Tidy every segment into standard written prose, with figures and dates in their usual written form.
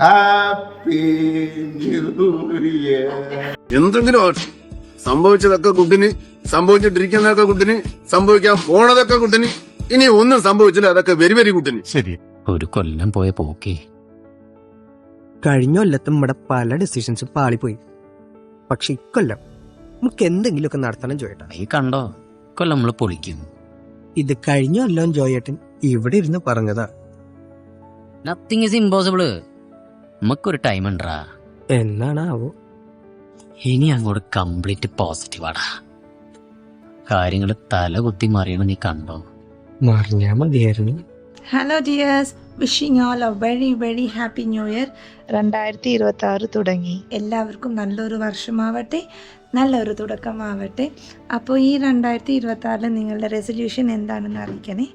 Happy new year. എന്തെങ്കിലും സംഭവിച്ചതൊക്കെ കുട്ടിന്, സംഭവിച്ചിട്ടിരിക്കുന്നതൊക്കെ കുട്ടിന്, സംഭവിക്കാൻ പോണതൊക്കെ കുട്ടിന്, ഇനി ഒന്നും സംഭവിച്ചില്ല അതൊക്കെ വെരി വെരി കുട്ടിന്. ശരി. ഒരു കൊല്ലം പോയ പോക്കേ. കഴിഞ്ഞ കൊല്ലത്തും നമ്മുടെ പല ഡിസിഷൻസും പാളിപ്പോയി. പക്ഷെ ഇക്കൊല്ലം നമുക്ക് എന്തെങ്കിലുമൊക്കെ നടത്തണം ജോയേട്ടാ. നീ കണ്ടോ, കൊല്ലം നമ്മള് പൊളിക്കും. ഇത് കഴിഞ്ഞ കൊല്ലം ജോയേട്ടൻ ഇവിടെ ഇരുന്ന് പറഞ്ഞതാ. Nothing is ഇമ്പോസിബിള്. നമുക്കൊരു ടൈം ഉണ്ടാ. എന്നാണാവോ? ഇനി അങ്ങോട്ട് കംപ്ലീറ്റ് പോസിറ്റീവാടാ. കാര്യങ്ങൾ തല കുത്തി മറിയണം. നീ കണ്ടോ? മറിഞ്ഞാ മതിയായിരുന്നു. Hello dears, wishing all a very very happy new year. 2026 തുടങ്ങി. എല്ലാവർക്കും നല്ലൊരു വർഷമാവട്ടെ, നല്ലൊരു തുടക്കമാവട്ടെ. അപ്പോൾ ഈ 2026 നിങ്ങളുടെ റെസൊല്യൂഷൻ എന്താണെന്ന് അറിയിക്കണേ.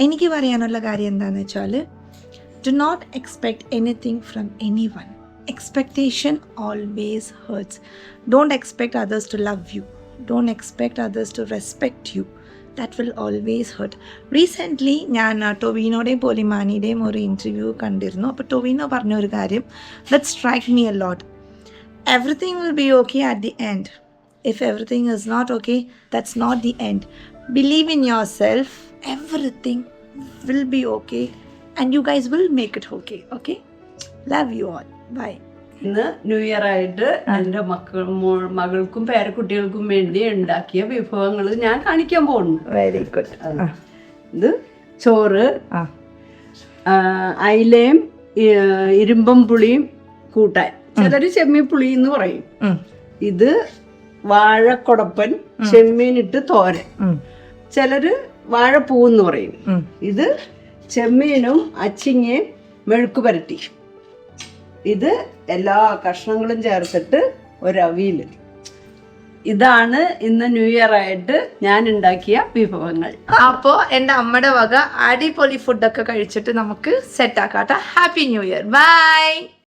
എനിക്ക് പറയാനുള്ള കാര്യം എന്താണെന്ന് വെച്ചാൽ, do not expect anything from anyone. Expectation always hurts. Don't expect others to love you. Don't expect others to respect you. That will always hurt. Recently ഞാൻ ടൊവിനോടെയും പോലിമാനിയുടെയും ഒരു ഇൻ്റർവ്യൂ കണ്ടിരുന്നു. അപ്പോൾ ടൊവിനോ പറഞ്ഞ ഒരു കാര്യം that strike me a lot. Everything will be okay at the end. If everything is not okay, that's not the end. Believe in yourself. Everything will be okay and you guys will make it okay. Okay? Love you all. Bye. ഇന്ന് new year ആയിട്ട് എൻ്റെ മകൾക്കും പേരക്കുട്ടികൾക്കും വേണ്ടി ഉണ്ടാക്കിയ വിഭവങ്ങൾ ഞാൻ കാണിക്കാൻ പോകുന്നു. Very good. ഇത് ചോറ്, അയിലയും ഇരുമ്പം പുളിയും കൂട്ടാൻ, ചിലർ ചെമ്മീപ്പുളി എന്ന് പറയും. ഇത് വാഴക്കൊടപ്പൻ, ചെമ്മീനിട്ട് തോരൻ, ചിലര് വാഴപ്പൂന്ന് പറയും. ഇത് ചെമ്മീനും അച്ചിങ്ങയും മെഴുക്ക് പുരട്ടി. ഇത് എല്ലാ കഷ്ണങ്ങളും ചേർത്തിട്ട് ഒരവിയൽ. ഇതാണ് ഇന്ന് ന്യൂ ഇയർ ആയിട്ട് ഞാൻ ഉണ്ടാക്കിയ വിഭവങ്ങൾ. അപ്പോൾ എൻ്റെ അമ്മയുടെ വക അടിപൊളി ഫുഡൊക്കെ കഴിച്ചിട്ട് നമുക്ക് set ആക്കാട്ടോ. Happy new year. By.